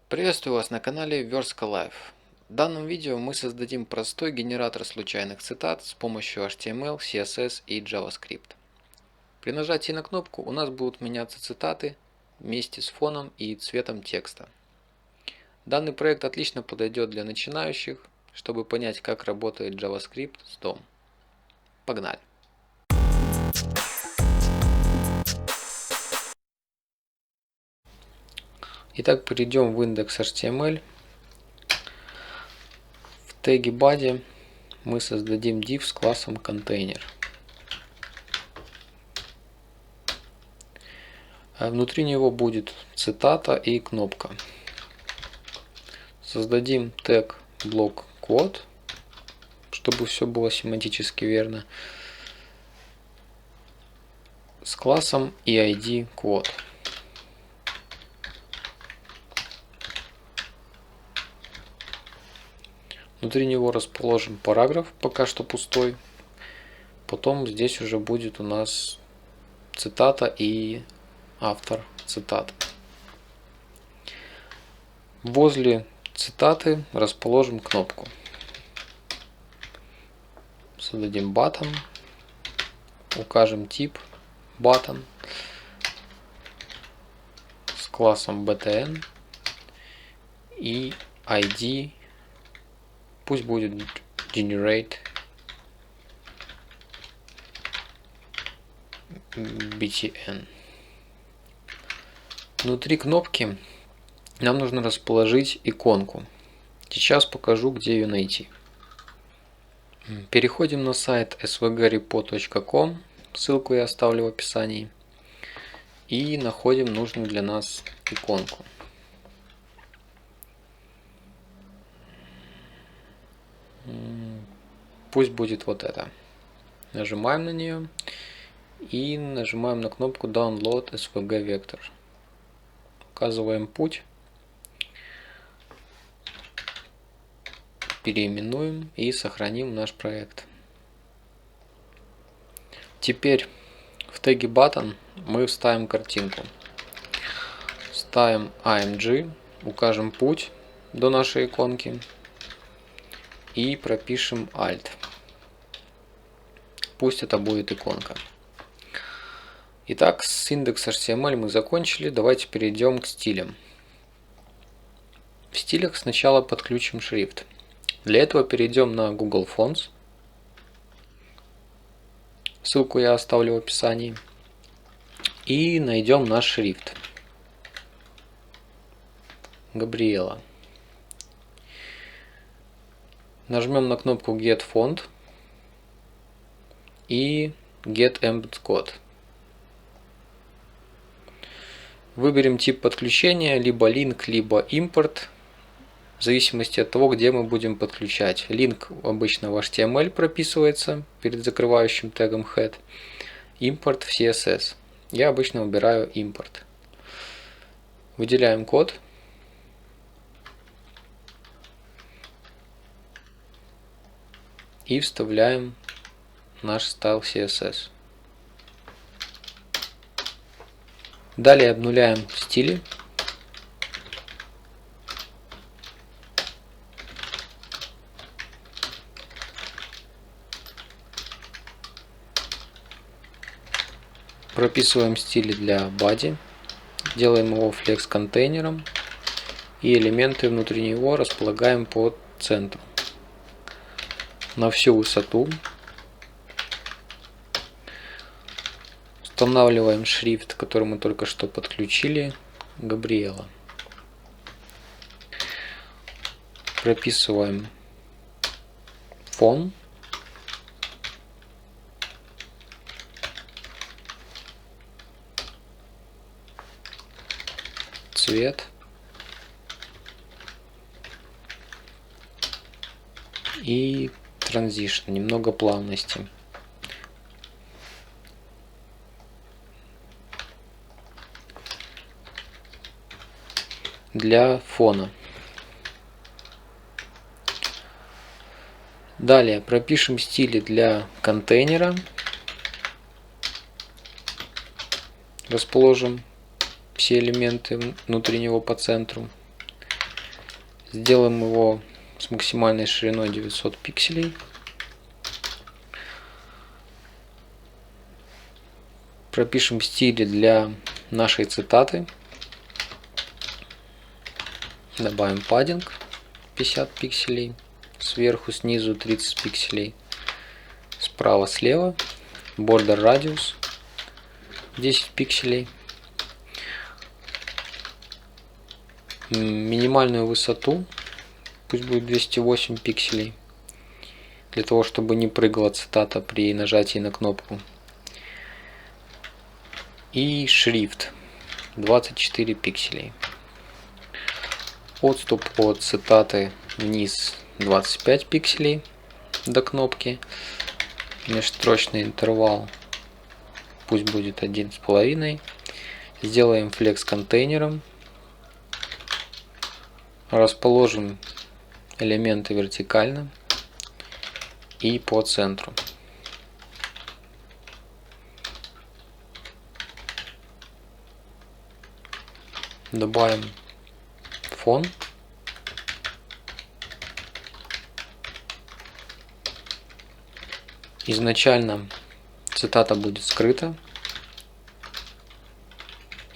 Приветствую вас на канале Верстка Life. В данном видео мы создадим простой генератор случайных цитат с помощью HTML, CSS и JavaScript. При нажатии на кнопку у нас будут меняться цитаты вместе с фоном и цветом текста. Данный проект отлично подойдет для начинающих, чтобы понять, как работает JavaScript с DOM. Погнали! Итак, перейдем в индекс HTML. В теге body мы создадим div с классом container. Внутри него будет цитата и кнопка. Создадим тег блок quote, чтобы все было семантически верно, с классом EID quote. Внутри него расположим параграф, пока что пустой. Потом здесь уже будет у нас цитата и автор цитаты. Возле цитаты расположим кнопку. Создадим button, укажем тип button с классом btn и ID пусть будет generate btn. Внутри кнопки нам нужно расположить иконку. Сейчас покажу, где ее найти. Переходим на сайт svgrepo.com, ссылку я оставлю в описании, и находим нужную для нас иконку. Пусть будет вот это. Нажимаем на нее и нажимаем на кнопку Download SVG Vector. Указываем путь, переименуем и сохраним наш проект. Теперь в теге button мы вставим картинку. Ставим AMG, укажем путь до нашей иконки и пропишем Alt. Пусть это будет иконка. Итак, с индекса HTML мы закончили. Давайте перейдем к стилям. В стилях сначала подключим шрифт. Для этого перейдем на Google Fonts. Ссылку я оставлю в описании. И найдем наш шрифт. Габриэла. Нажмем на кнопку Get Font и Get Embed Code. Выберем тип подключения, либо link, либо импорт, в зависимости от того, где мы будем подключать. Link обычно в HTML прописывается перед закрывающим тегом head, импорт в CSS. Я обычно выбираю импорт. Выделяем код. И вставляем наш style CSS. Далее обнуляем стили. Прописываем стили для body. Делаем его flex контейнером. И элементы внутри него располагаем по центру. На всю высоту. Устанавливаем шрифт, который мы только что подключили, Габриэла. Прописываем фон. Цвет. И транзишн, немного плавности. Для фона. Далее пропишем стили для контейнера. Расположим все элементы внутри него по центру. Сделаем его с максимальной шириной 900 пикселей. Пропишем стили для нашей цитаты. Добавим паддинг 50 пикселей. Сверху, снизу 30 пикселей. Справа, слева. Border Radius 10 пикселей. Минимальную высоту пусть будет 208 пикселей. Для того, чтобы не прыгала цитата при нажатии на кнопку. И шрифт 24 пикселей. Отступ от цитаты вниз 25 пикселей до кнопки. Межстрочный интервал пусть будет 1,5. Сделаем флекс контейнером. Расположим элементы вертикально и по центру. Добавим фон. Изначально цитата будет скрыта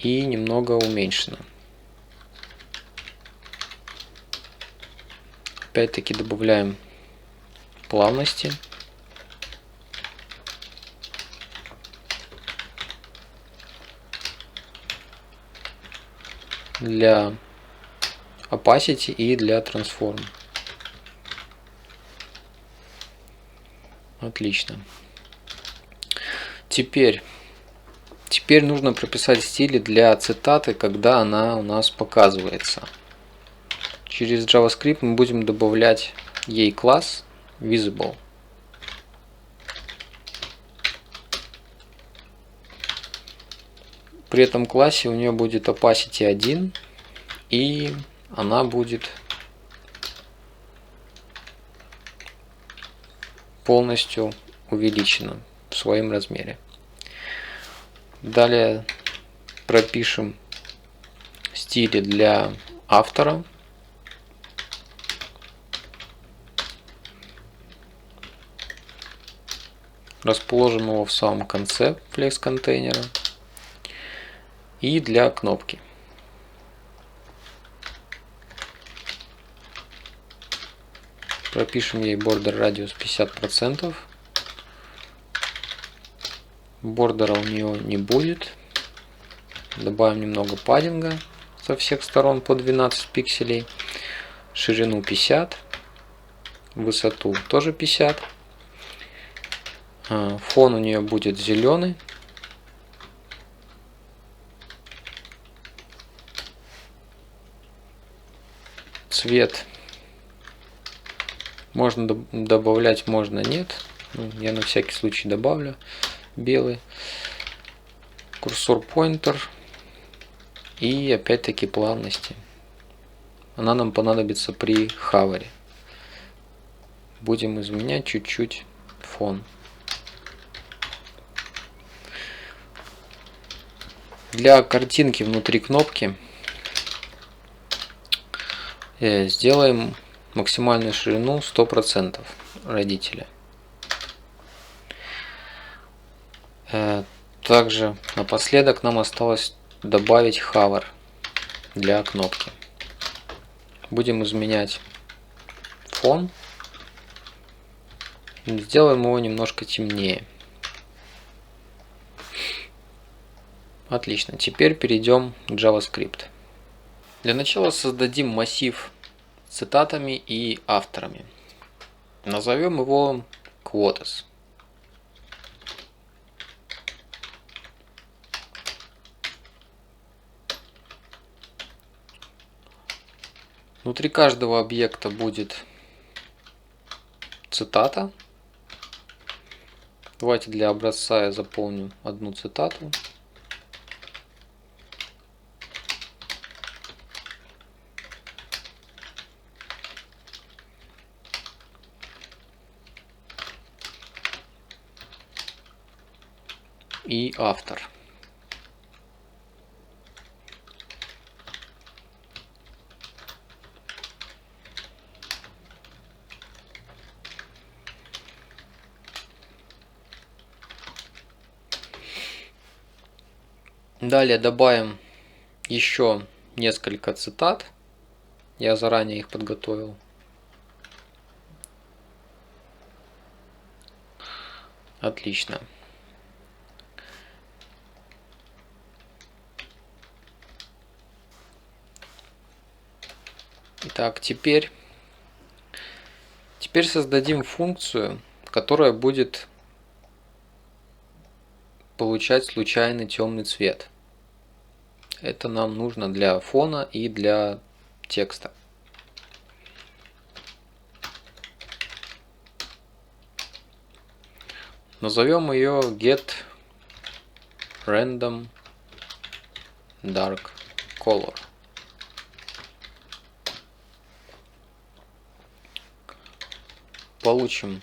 и немного уменьшена. Опять-таки добавляем плавности. Для opacity и для transform. Отлично. Теперь нужно прописать стили для цитаты, когда она у нас показывается. Через JavaScript мы будем добавлять ей класс Visible. При этом классе у нее будет opacity 1, и она будет полностью увеличена в своем размере. Далее пропишем стили для автора. Расположим его в самом конце флекс контейнера. И для кнопки. Пропишем ей border radius 50%. Бордера у нее не будет. Добавим немного паддинга со всех сторон по 12 пикселей. Ширину 50. Высоту тоже 50. Фон у нее будет зеленый. Цвет можно добавлять, можно нет. Я на всякий случай добавлю белый. Курсор pointer. И опять-таки плавности. Она нам понадобится при хавере. Будем изменять чуть-чуть фон. Для картинки внутри кнопки сделаем максимальную ширину 100% родителя. Также напоследок нам осталось добавить хавер для кнопки. Будем изменять фон. Сделаем его немножко темнее. Отлично. Теперь перейдем к JavaScript. Для начала создадим массив с цитатами и авторами. Назовем его Quotes. Внутри каждого объекта будет цитата. Давайте для образца я заполню одну цитату. И автор. Далее добавим еще несколько цитат. Я заранее их подготовил. Отлично. Итак, теперь создадим функцию, которая будет получать случайный темный цвет. Это нам нужно для фона и для текста. Назовем ее getRandomDarkColor. Получим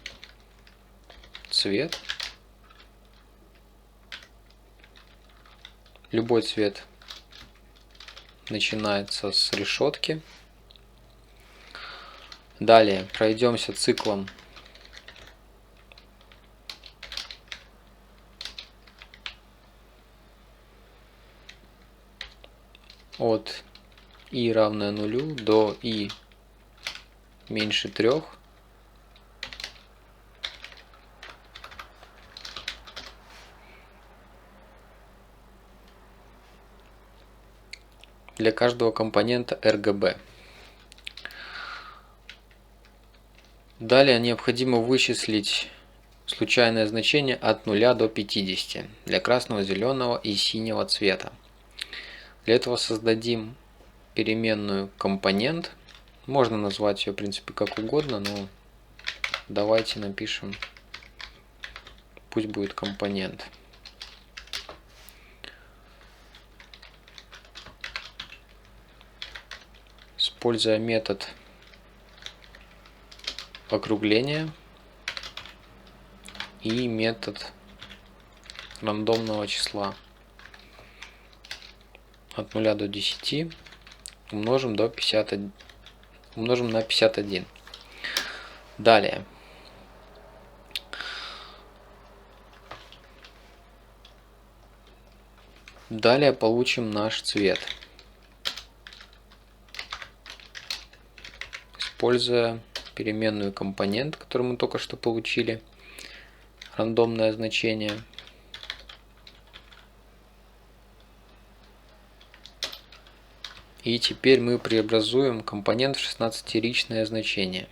цвет. Любой цвет начинается с решетки. Далее пройдемся циклом от i равное нулю до i меньше 3. Для каждого компонента RGB. Далее необходимо вычислить случайное значение от 0 до 50 для красного, зеленого и синего цвета. Для этого создадим переменную компонент. Можно назвать ее, в принципе, как угодно, но давайте напишем, пусть будет компонент. Используя метод округления и метод рандомного числа от 0 до 10 умножим на 51. Далее получим наш цвет, используя переменную компонент, которую мы только что получили, рандомное значение. И теперь мы преобразуем компонент в 16-ричное значение.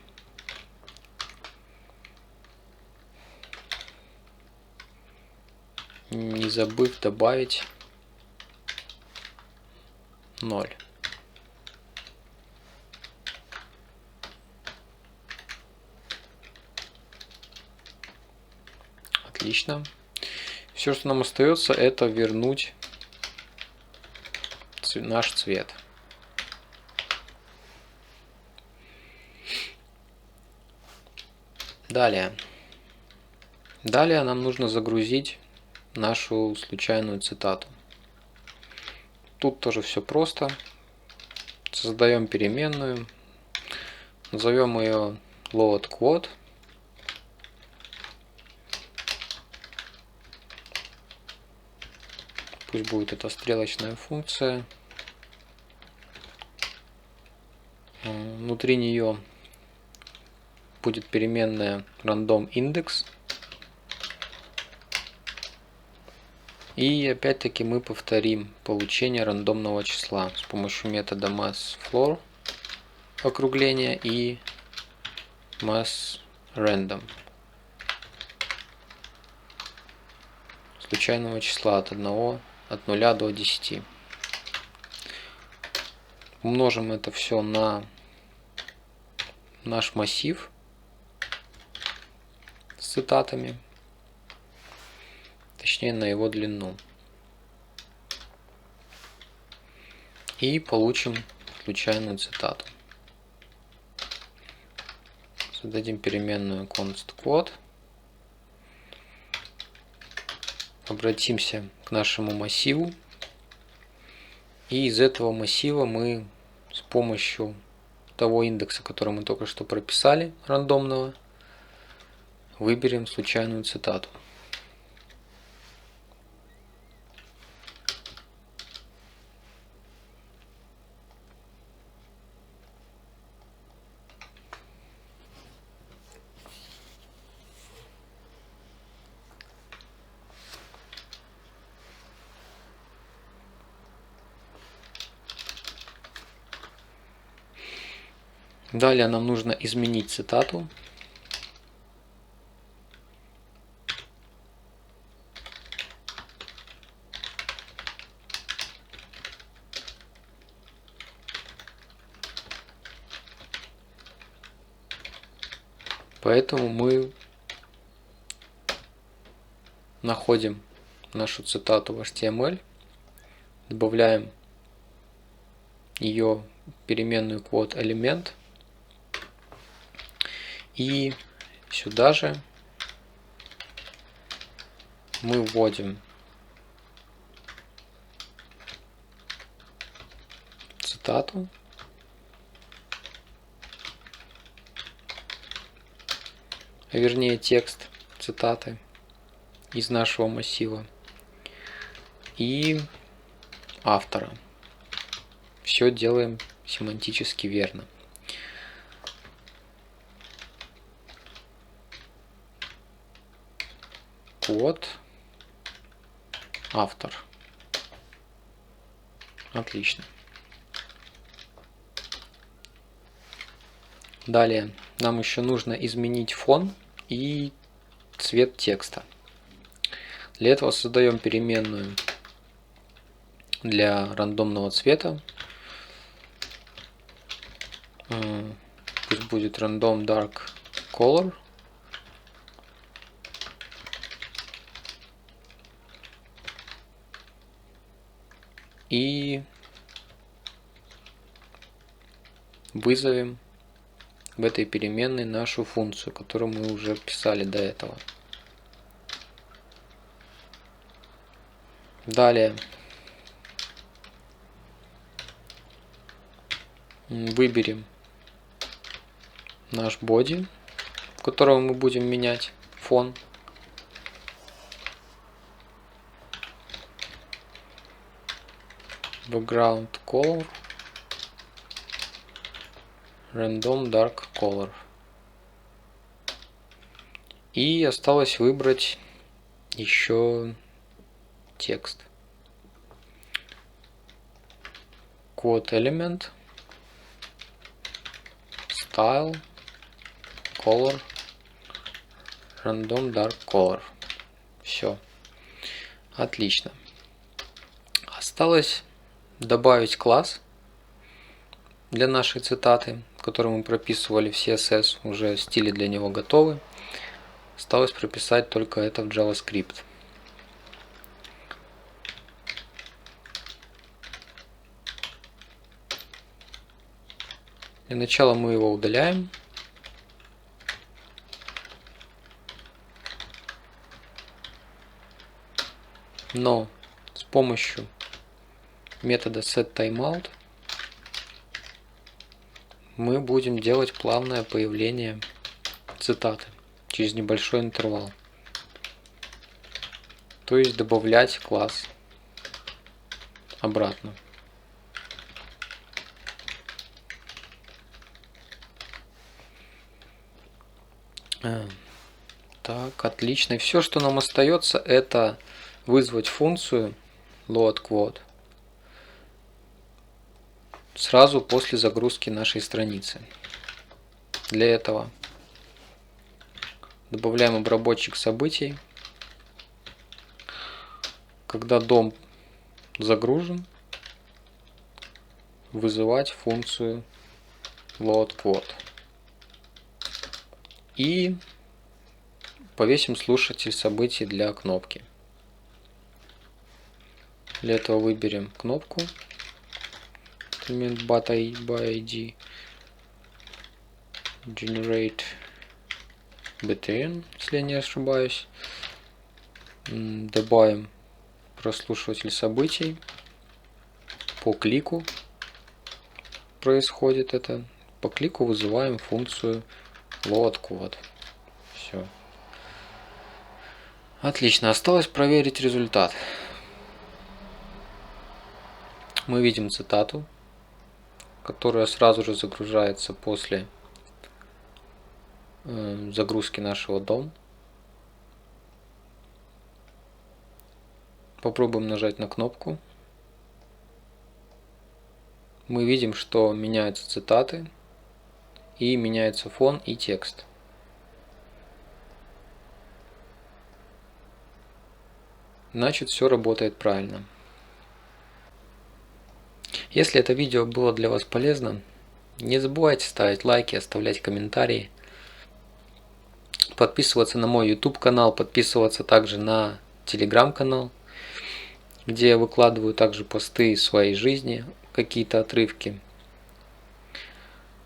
Не забыв добавить 0. Отлично. Все, что нам остается, это вернуть наш цвет. Далее нам нужно загрузить нашу случайную цитату. Тут тоже все просто. Создаем переменную, назовем ее loadQuote. Пусть будет это стрелочная функция. Внутри нее будет переменная randomIndex. И опять-таки мы повторим получение рандомного числа с помощью метода massFloor округления и massRandom случайного числа от 0 до 10. Умножим это все на наш массив с цитатами, точнее на его длину. И получим случайную цитату. Создадим переменную constQuote. Обратимся к нашему массиву. И из этого массива мы с помощью того индекса, который мы только что прописали, рандомного, выберем случайную цитату. Далее нам нужно изменить цитату. Поэтому мы находим нашу цитату в HTML, добавляем ее в переменную quote элемент и сюда же мы вводим цитату, а вернее текст цитаты из нашего массива и автора. Все делаем семантически верно. Вот автор. Отлично. Далее нам еще нужно изменить фон и цвет текста. Для этого создаем переменную для рандомного цвета. Пусть будет random dark color. И вызовем в этой переменной нашу функцию, которую мы уже писали до этого. Далее выберем наш body, в котором мы будем менять фон. Background color, random dark color. И осталось выбрать еще текст. Quote element, style, color, random dark color. Все. Отлично. Осталось добавить класс для нашей цитаты, который мы прописывали в CSS, уже стили для него готовы. Осталось прописать только это в JavaScript. Для начала мы его удаляем. Но с помощью метода setTimeout мы будем делать плавное появление цитаты через небольшой интервал. То есть добавлять класс обратно. Так, отлично. И все, что нам остается, это вызвать функцию loadQuote сразу после загрузки нашей страницы. Для этого добавляем обработчик событий. Когда дом загружен, вызывать функцию loadQuote. И повесим слушатель событий для кнопки. Для этого выберем кнопку элемент by generate btn, если я не ошибаюсь. Добавим прослушиватель событий. По клику происходит это. По клику вызываем функцию loadQuote. Все. Отлично. Осталось проверить результат. Мы видим цитату, которая сразу же загружается после загрузки нашего DOM. Попробуем нажать на кнопку. Мы видим, что меняются цитаты. и меняется фон и текст. Значит, все работает правильно. Если это видео было для вас полезно, не забывайте ставить лайки, оставлять комментарии, подписываться на мой YouTube канал, подписываться также на Telegram канал, где я выкладываю также посты из своей жизни, какие-то отрывки.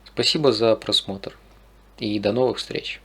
Спасибо за просмотр и до новых встреч!